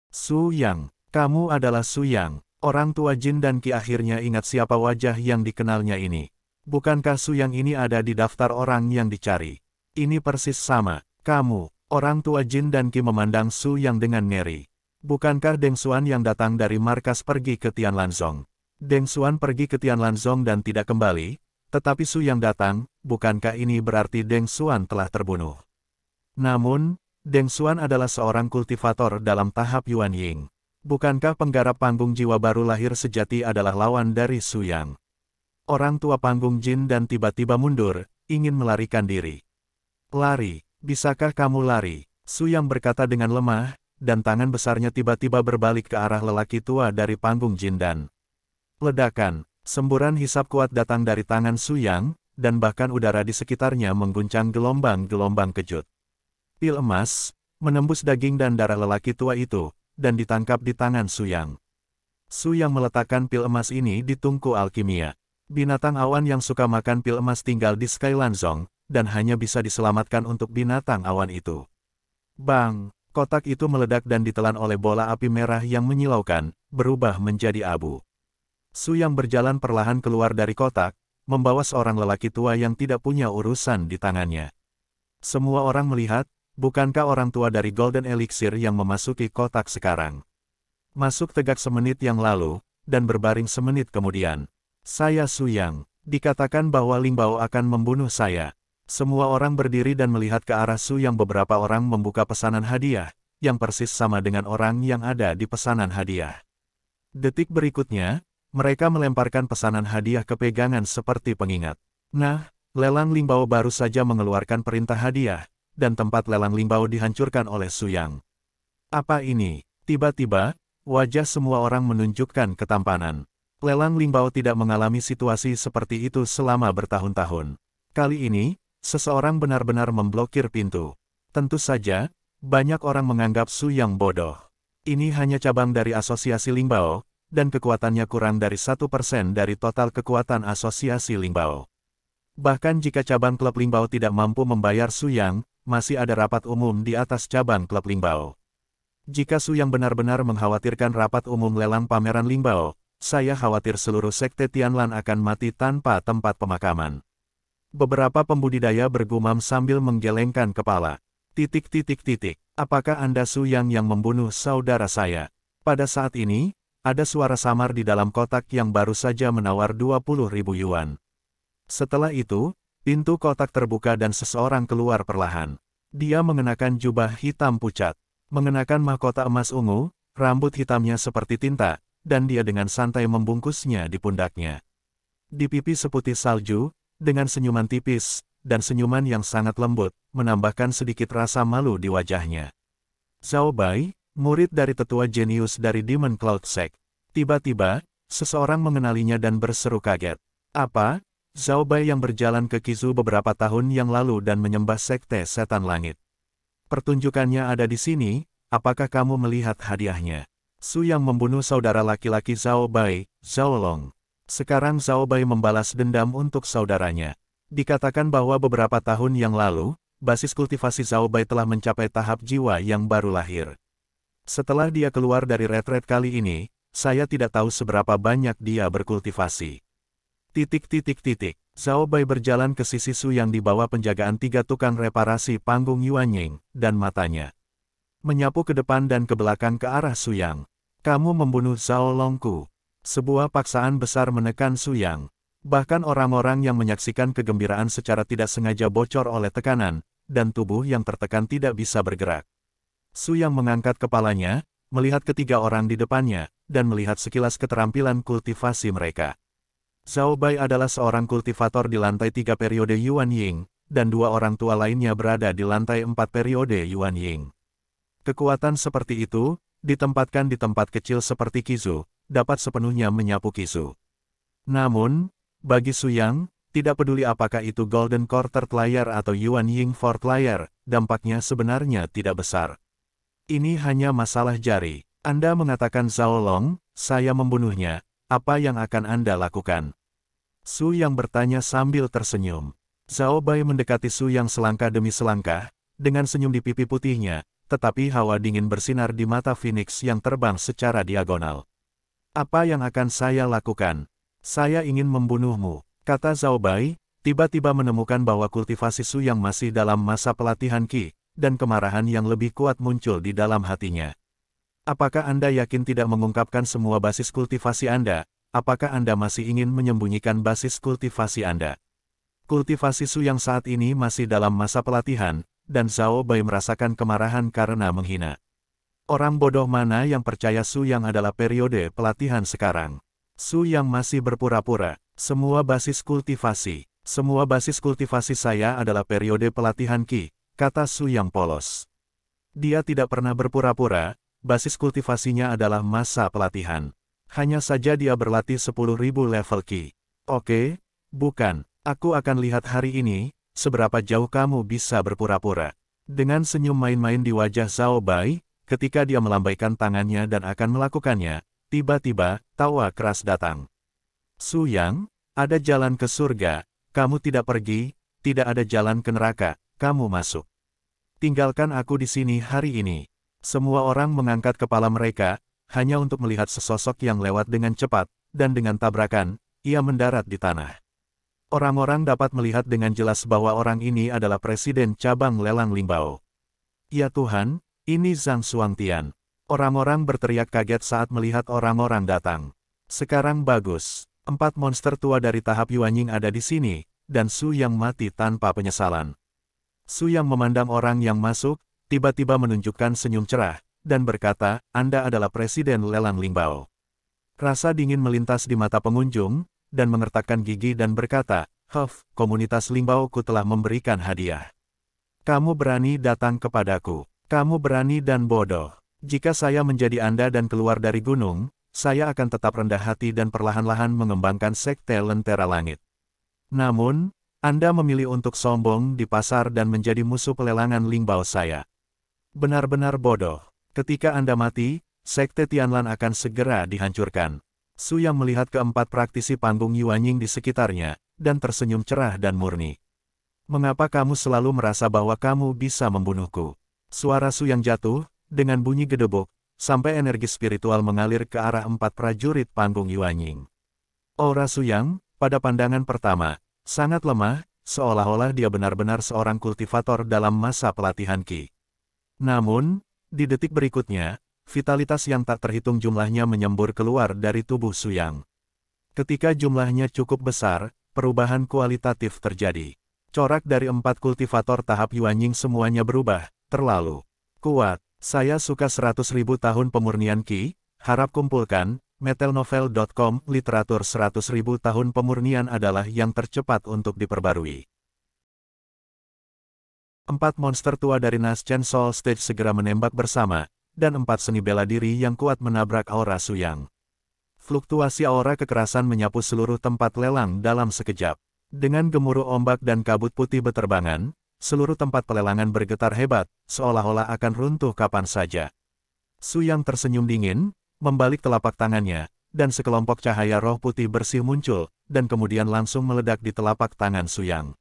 Su Yang, kamu adalah Su Yang. Orang tua Jin dan Qi akhirnya ingat siapa wajah yang dikenalnya ini. Bukankah Su Yang ini ada di daftar orang yang dicari? Ini persis sama. Kamu, orang tua Jin dan Qi memandang Su Yang dengan ngeri. Bukankah Deng Xuan yang datang dari markas pergi ke Tianlanzong? Deng Xuan pergi ke Tianlanzong dan tidak kembali, tetapi Su Yang datang, bukankah ini berarti Deng Xuan telah terbunuh? Namun, Deng Xuan adalah seorang kultivator dalam tahap Yuan Ying. Bukankah penggarap panggung jiwa baru lahir sejati adalah lawan dari Su Yang? Orang tua panggung Jin dan tiba-tiba mundur, ingin melarikan diri. Lari, bisakah kamu lari? Su Yang berkata dengan lemah, dan tangan besarnya tiba-tiba berbalik ke arah lelaki tua dari panggung Jin dan ledakan. Semburan hisap kuat datang dari tangan Su Yang, dan bahkan udara di sekitarnya mengguncang gelombang-gelombang kejut. Pil emas, menembus daging dan darah lelaki tua itu, dan ditangkap di tangan Su Yang. Su Yang meletakkan pil emas ini di tungku alkimia. Binatang awan yang suka makan pil emas tinggal di Skylanzong, dan hanya bisa diselamatkan untuk binatang awan itu. Bang! Kotak itu meledak dan ditelan oleh bola api merah yang menyilaukan, berubah menjadi abu. Su Yang berjalan perlahan keluar dari kotak, membawa seorang lelaki tua yang tidak punya urusan di tangannya. Semua orang melihat, bukankah orang tua dari Golden Elixir yang memasuki kotak sekarang? Masuk tegak semenit yang lalu, dan berbaring semenit kemudian. Saya Su Yang, dikatakan bahwa Ling Bao akan membunuh saya. Semua orang berdiri dan melihat ke arah Su Yang. Beberapa orang membuka pesanan hadiah, yang persis sama dengan orang yang ada di pesanan hadiah. Detik berikutnya, mereka melemparkan pesanan hadiah ke pegangan seperti pengingat. Nah, lelang Ling Bao baru saja mengeluarkan perintah hadiah, dan tempat lelang Ling Bao dihancurkan oleh Su Yang. Apa ini? Tiba-tiba, wajah semua orang menunjukkan ketampanan. Lelang Ling Bao tidak mengalami situasi seperti itu selama bertahun-tahun. Kali ini, seseorang benar-benar memblokir pintu. Tentu saja, banyak orang menganggap Su Yang bodoh. Ini hanya cabang dari asosiasi Ling Bao, dan kekuatannya kurang dari 1% dari total kekuatan asosiasi Ling Bao. Bahkan jika cabang klub Ling Bao tidak mampu membayar Su Yang, masih ada rapat umum di atas cabang klub Ling Bao. Jika Su Yang benar-benar mengkhawatirkan rapat umum lelang pameran Ling Bao, saya khawatir seluruh sekte Tianlan akan mati tanpa tempat pemakaman. Beberapa pembudidaya bergumam sambil menggelengkan kepala. Apakah Anda Su Yang membunuh saudara saya? Pada saat ini, ada suara samar di dalam kotak yang baru saja menawar 20.000 yuan. Setelah itu, pintu kotak terbuka dan seseorang keluar perlahan. Dia mengenakan jubah hitam pucat, mengenakan mahkota emas ungu, rambut hitamnya seperti tinta, dan dia dengan santai membungkusnya di pundaknya. Di pipi seputih salju, dengan senyuman tipis, dan senyuman yang sangat lembut, menambahkan sedikit rasa malu di wajahnya. Zhao Bai, murid dari tetua jenius dari Demon Cloud Sect. Tiba-tiba, seseorang mengenalinya dan berseru kaget. Apa? Zhao Bai yang berjalan ke Kizu beberapa tahun yang lalu dan menyembah sekte setan langit. Pertunjukannya ada di sini, apakah kamu melihat hadiahnya? Su Yang membunuh saudara laki-laki Zhao Bai, Zhao Long. Sekarang Zhao Bai membalas dendam untuk saudaranya. Dikatakan bahwa beberapa tahun yang lalu, basis kultivasi Zhao Bai telah mencapai tahap jiwa yang baru lahir. Setelah dia keluar dari retret kali ini, saya tidak tahu seberapa banyak dia berkultivasi. Zhao Bai berjalan ke sisi Su Yang di bawah penjagaan 3 tukang reparasi panggung Yuanying, dan matanya menyapu ke depan dan ke belakang ke arah Su Yang. Kamu membunuh Zhao Longku. Sebuah paksaan besar menekan Su Yang. Bahkan orang-orang yang menyaksikan kegembiraan secara tidak sengaja bocor oleh tekanan, dan tubuh yang tertekan tidak bisa bergerak. Su Yang mengangkat kepalanya, melihat ketiga orang di depannya, dan melihat sekilas keterampilan kultivasi mereka. Zhao Bai adalah seorang kultivator di lantai 3 periode Yuan Ying, dan 2 orang tua lainnya berada di lantai 4 periode Yuan Ying. Kekuatan seperti itu, ditempatkan di tempat kecil seperti Kizu, dapat sepenuhnya menyapu Kizu. Namun, bagi Su Yang, tidak peduli apakah itu Golden Core Third Layer atau Yuan Ying Fourth Layer, dampaknya sebenarnya tidak besar. Ini hanya masalah jari. Anda mengatakan Zhao Long, saya membunuhnya, apa yang akan Anda lakukan? Su Yang bertanya sambil tersenyum. Zhao Bai mendekati Su Yang selangkah demi selangkah, dengan senyum di pipi putihnya, tetapi hawa dingin bersinar di mata Phoenix yang terbang secara diagonal. Apa yang akan saya lakukan? Saya ingin membunuhmu, kata Zhao Bai, tiba-tiba menemukan bahwa kultivasi Su yang masih dalam masa pelatihan Qi, dan kemarahan yang lebih kuat muncul di dalam hatinya. Apakah Anda yakin tidak mengungkapkan semua basis kultivasi Anda? Apakah Anda masih ingin menyembunyikan basis kultivasi Anda? Kultivasi Su yang saat ini masih dalam masa pelatihan, dan Zhao Bai merasakan kemarahan karena menghina. Orang bodoh mana yang percaya Su yang adalah periode pelatihan sekarang? Su yang masih berpura-pura, semua basis kultivasi saya adalah periode pelatihan Qi, kata Su yang polos. Dia tidak pernah berpura-pura, basis kultivasinya adalah masa pelatihan. Hanya saja dia berlatih 10.000 level Qi. Oke, bukan, aku akan lihat hari ini, seberapa jauh kamu bisa berpura-pura. Dengan senyum main-main di wajah Zhao Bai, ketika dia melambaikan tangannya dan akan melakukannya, tiba-tiba, tawa keras datang. Su Yang, ada jalan ke surga, kamu tidak pergi, tidak ada jalan ke neraka, kamu masuk. Tinggalkan aku di sini hari ini. Semua orang mengangkat kepala mereka, hanya untuk melihat sesosok yang lewat dengan cepat, dan dengan tabrakan, ia mendarat di tanah. Orang-orang dapat melihat dengan jelas bahwa orang ini adalah Presiden Cabang Lelang Lingbao. Ya Tuhan, ini Zhang Xuangtian. Orang-orang berteriak kaget saat melihat orang-orang datang. Sekarang bagus, 4 monster tua dari tahap Yuanying ada di sini, dan Su yang mati tanpa penyesalan. Su yang memandang orang yang masuk, tiba-tiba menunjukkan senyum cerah, dan berkata, Anda adalah Presiden Lelang Lingbao. Rasa dingin melintas di mata pengunjung, dan mengertakkan gigi dan berkata, komunitas Lingbaoku telah memberikan hadiah. Kamu berani datang kepadaku. Kamu berani dan bodoh. Jika saya menjadi Anda dan keluar dari gunung, saya akan tetap rendah hati dan perlahan-lahan mengembangkan sekte Lentera Langit. Namun, Anda memilih untuk sombong di pasar dan menjadi musuh pelelangan Lingbao saya. Benar-benar bodoh. Ketika Anda mati, sekte Tianlan akan segera dihancurkan. Su yang melihat keempat praktisi panggung Yuanying di sekitarnya, dan tersenyum cerah dan murni. Mengapa kamu selalu merasa bahwa kamu bisa membunuhku? Suara Su yang jatuh, dengan bunyi gedebuk, sampai energi spiritual mengalir ke arah 4 prajurit panggung Yuanying. Aura Su Yang, pada pandangan pertama, sangat lemah, seolah-olah dia benar-benar seorang kultivator dalam masa pelatihan Qi. Namun, di detik berikutnya, vitalitas yang tak terhitung jumlahnya menyembur keluar dari tubuh Su Yang. Ketika jumlahnya cukup besar, perubahan kualitatif terjadi. Corak dari 4 kultivator tahap Yuanying semuanya berubah, terlalu kuat. Saya suka 100.000 tahun pemurnian Qi, harap kumpulkan, metelnovel.com, literatur 100.000 tahun pemurnian adalah yang tercepat untuk diperbarui. 4 monster tua dari Naschen Soul Stage segera menembak bersama, dan 4 seni bela diri yang kuat menabrak aura Su Yang. Fluktuasi aura kekerasan menyapu seluruh tempat lelang dalam sekejap. Dengan gemuruh ombak dan kabut putih beterbangan, seluruh tempat pelelangan bergetar hebat, seolah-olah akan runtuh kapan saja. Su Yang tersenyum dingin, membalik telapak tangannya, dan sekelompok cahaya roh putih bersih muncul, dan kemudian langsung meledak di telapak tangan Su Yang.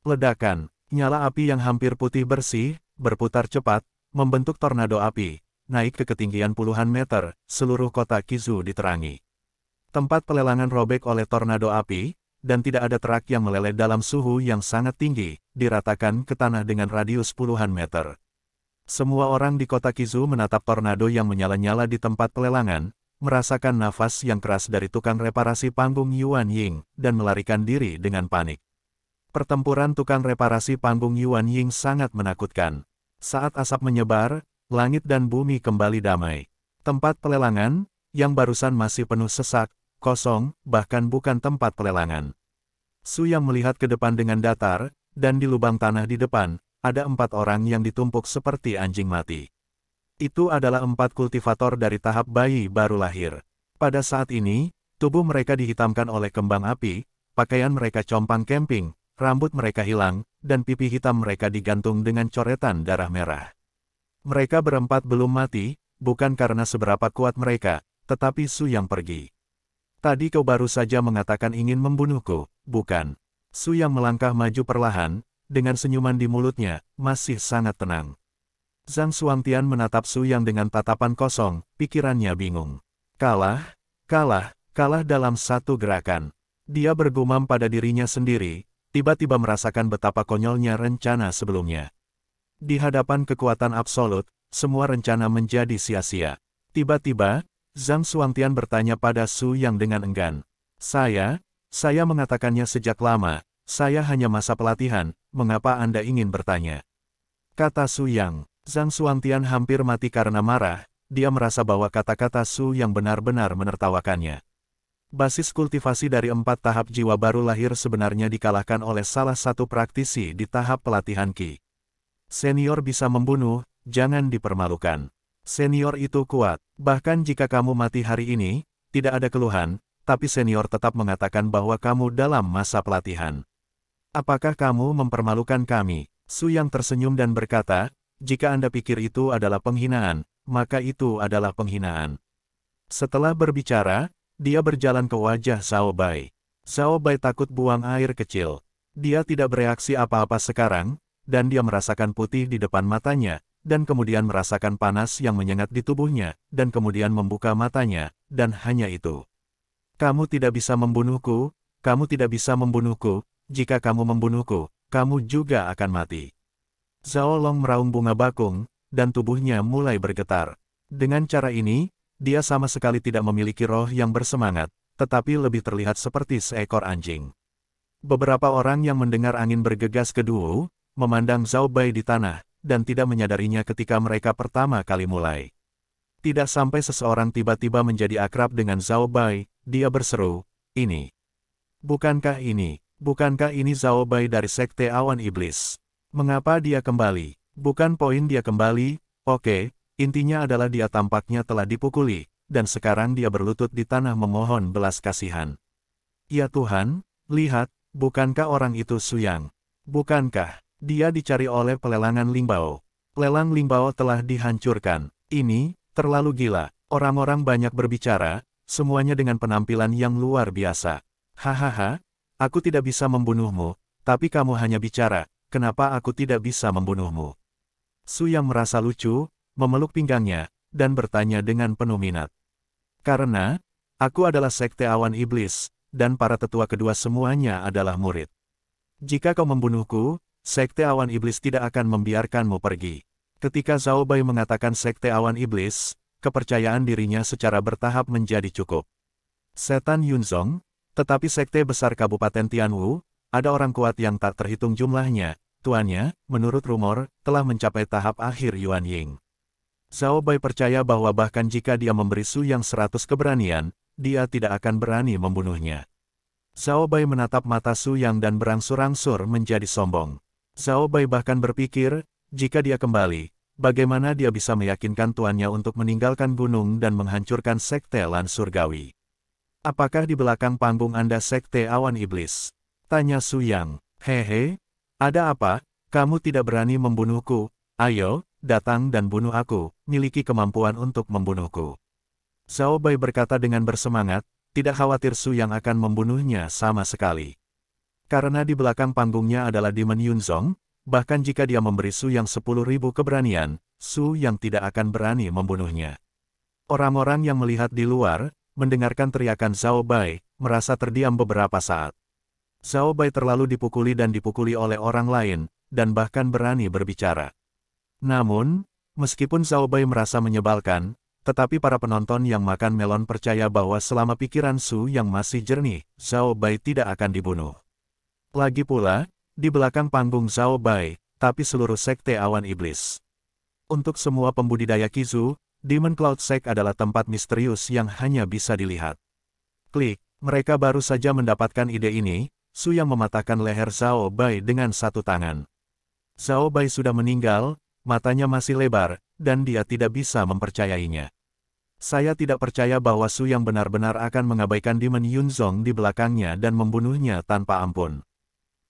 Ledakan. Nyala api yang hampir putih bersih, berputar cepat, membentuk tornado api, naik ke ketinggian puluhan meter, seluruh kota Qizu diterangi. Tempat pelelangan robek oleh tornado api, dan tidak ada truk yang meleleh dalam suhu yang sangat tinggi, diratakan ke tanah dengan radius puluhan meter. Semua orang di kota Qizu menatap tornado yang menyala-nyala di tempat pelelangan, merasakan nafas yang keras dari tukang reparasi panggung Yuanying, dan melarikan diri dengan panik. Pertempuran tukang reparasi panggung Yuanying sangat menakutkan. Saat asap menyebar, langit dan bumi kembali damai. Tempat pelelangan, yang barusan masih penuh sesak, kosong, bahkan bukan tempat pelelangan. Su yang melihat ke depan dengan datar, dan di lubang tanah di depan, ada 4 orang yang ditumpuk seperti anjing mati. Itu adalah 4 kultivator dari tahap bayi baru lahir. Pada saat ini, tubuh mereka dihitamkan oleh kembang api, pakaian mereka compang camping, rambut mereka hilang, dan pipi hitam mereka digantung dengan coretan darah merah. Mereka berempat belum mati, bukan karena seberapa kuat mereka, tetapi Su yang pergi. Tadi kau baru saja mengatakan ingin membunuhku, bukan? Su yang melangkah maju perlahan, dengan senyuman di mulutnya, masih sangat tenang. Zhang Xuangtian menatap Su Yang dengan tatapan kosong, pikirannya bingung. Kalah, kalah, kalah dalam satu gerakan. Dia bergumam pada dirinya sendiri, tiba-tiba merasakan betapa konyolnya rencana sebelumnya. Di hadapan kekuatan absolut, semua rencana menjadi sia-sia. Tiba-tiba, Zhang Xuangtian bertanya pada Su Yang dengan enggan. Saya mengatakannya sejak lama, saya hanya masa pelatihan, mengapa Anda ingin bertanya? Kata Su Yang. Zhang Xuangtian hampir mati karena marah, dia merasa bahwa kata-kata Su Yang benar-benar menertawakannya. Basis kultivasi dari 4 tahap jiwa baru lahir sebenarnya dikalahkan oleh salah satu praktisi di tahap pelatihan Qi. Senior bisa membunuh, jangan dipermalukan. Senior itu kuat, bahkan jika kamu mati hari ini, tidak ada keluhan, tapi senior tetap mengatakan bahwa kamu dalam masa pelatihan. Apakah kamu mempermalukan kami? Su Yang tersenyum dan berkata, jika Anda pikir itu adalah penghinaan, maka itu adalah penghinaan. Setelah berbicara, dia berjalan ke wajah Zhao Bai. Zhao Bai takut buang air kecil. Dia tidak bereaksi apa-apa sekarang, dan dia merasakan putih di depan matanya, dan kemudian merasakan panas yang menyengat di tubuhnya, dan kemudian membuka matanya, dan hanya itu. Kamu tidak bisa membunuhku, kamu tidak bisa membunuhku, jika kamu membunuhku, kamu juga akan mati. Zhao Long meraung bunga bakung, dan tubuhnya mulai bergetar. Dengan cara ini, dia sama sekali tidak memiliki roh yang bersemangat, tetapi lebih terlihat seperti seekor anjing. Beberapa orang yang mendengar angin bergegas ke Duo, memandang Zhao Bai di tanah, dan tidak menyadarinya ketika mereka pertama kali mulai. Tidak sampai seseorang tiba-tiba menjadi akrab dengan Zhao Bai, dia berseru, bukankah ini Zhao Bai dari Sekte Awan Iblis? Mengapa dia kembali? Bukan poin dia kembali, oke, intinya adalah dia tampaknya telah dipukuli, dan sekarang dia berlutut di tanah memohon belas kasihan. Ya Tuhan, lihat, bukankah orang itu Su Yang? Bukankah dia dicari oleh pelelangan Lingbao? Lelang Lingbao telah dihancurkan. Ini terlalu gila. Orang-orang banyak berbicara, semuanya dengan penampilan yang luar biasa. Hahaha, aku tidak bisa membunuhmu, tapi kamu hanya bicara. Kenapa aku tidak bisa membunuhmu? Su Yang merasa lucu, memeluk pinggangnya, dan bertanya dengan penuh minat. Karena, aku adalah Sekte Awan Iblis, dan para tetua kedua semuanya adalah murid. Jika kau membunuhku, Sekte Awan Iblis tidak akan membiarkanmu pergi. Ketika Zhao Bai mengatakan Sekte Awan Iblis, kepercayaan dirinya secara bertahap menjadi cukup. Setan Yunzong, tetapi Sekte Besar Kabupaten Tianwu, ada orang kuat yang tak terhitung jumlahnya, tuannya, menurut rumor, telah mencapai tahap akhir Yuan Ying. Zhao Bai percaya bahwa bahkan jika dia memberi Su Yang 100 keberanian, dia tidak akan berani membunuhnya. Zhao Bai menatap mata Su Yang dan berangsur-angsur menjadi sombong. Zhao Bai bahkan berpikir, jika dia kembali, bagaimana dia bisa meyakinkan tuannya untuk meninggalkan gunung dan menghancurkan Sekte Lan Surgawi. Apakah di belakang panggung Anda Sekte Awan Iblis? Tanya Su Yang. Hehe, ada apa? Kamu tidak berani membunuhku? Ayo, datang dan bunuh aku, miliki kemampuan untuk membunuhku. Zhao Bai berkata dengan bersemangat, tidak khawatir Su Yang akan membunuhnya sama sekali. Karena di belakang panggungnya adalah Demon Yunzong, bahkan jika dia memberi Su Yang 10.000 keberanian, Su Yang tidak akan berani membunuhnya. Orang-orang yang melihat di luar, mendengarkan teriakan Zhao Bai, merasa terdiam beberapa saat. Zhao Bai terlalu dipukuli dan dipukuli oleh orang lain, dan bahkan berani berbicara. Namun, meskipun Zhao Bai merasa menyebalkan, tetapi para penonton yang makan melon percaya bahwa selama pikiran Su Yang masih jernih, Zhao Bai tidak akan dibunuh. Lagi pula, di belakang panggung Zhao Bai, tapi seluruh Sekte Awan Iblis. Untuk semua pembudidaya Qizu, Demon Cloud Sect adalah tempat misterius yang hanya bisa dilihat. Klik, mereka baru saja mendapatkan ide ini. Su Yang mematahkan leher Zhao Bai dengan satu tangan. Zhao Bai sudah meninggal, matanya masih lebar, dan dia tidak bisa mempercayainya. Saya tidak percaya bahwa Su Yang benar-benar akan mengabaikan Demon Yunzong di belakangnya dan membunuhnya tanpa ampun.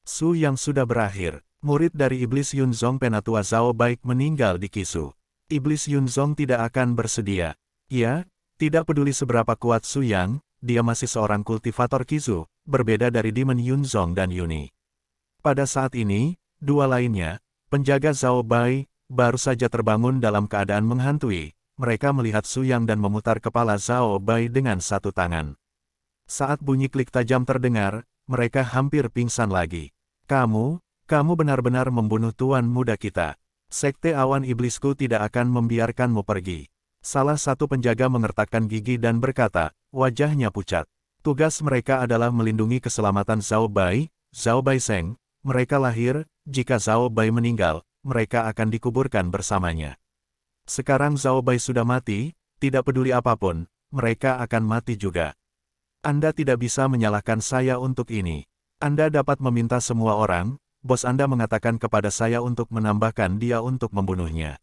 Su Yang sudah berakhir. Murid dari Iblis Yunzong Penatua Zhao Bai meninggal di Qizu. Iblis Yunzong tidak akan bersedia. Ya, tidak peduli seberapa kuat Su Yang, dia masih seorang kultivator Qizu, berbeda dari Demon Yunzong dan Yuni. Pada saat ini, dua lainnya, penjaga Zhao Bai, baru saja terbangun dalam keadaan menghantui. Mereka melihat Su Yang dan memutar kepala Zhao Bai dengan satu tangan. Saat bunyi klik tajam terdengar, mereka hampir pingsan lagi. Kamu benar-benar membunuh tuan muda kita. Sekte awan iblisku tidak akan membiarkanmu pergi. Salah satu penjaga mengertakkan gigi dan berkata, wajahnya pucat. Tugas mereka adalah melindungi keselamatan Zhao Bai Sheng. Mereka lahir, jika Zhao Bai meninggal, mereka akan dikuburkan bersamanya. Sekarang Zhao Bai sudah mati, tidak peduli apapun, mereka akan mati juga. Anda tidak bisa menyalahkan saya untuk ini. Anda dapat meminta semua orang, bos Anda mengatakan kepada saya untuk menambahkan dia untuk membunuhnya.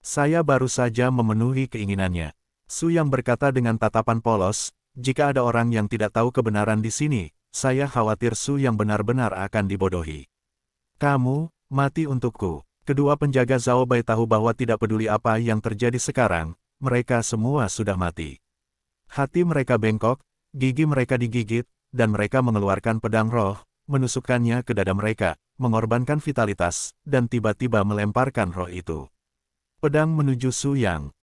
Saya baru saja memenuhi keinginannya. Su Yang berkata dengan tatapan polos, jika ada orang yang tidak tahu kebenaran di sini, saya khawatir Su Yang benar-benar akan dibodohi. Kamu, mati untukku. Kedua penjaga Zhao Bai tahu bahwa tidak peduli apa yang terjadi sekarang, mereka semua sudah mati. Hati mereka bengkok, gigi mereka digigit, dan mereka mengeluarkan pedang roh, menusukkannya ke dada mereka, mengorbankan vitalitas, dan tiba-tiba melemparkan roh itu. Pedang menuju Su Yang.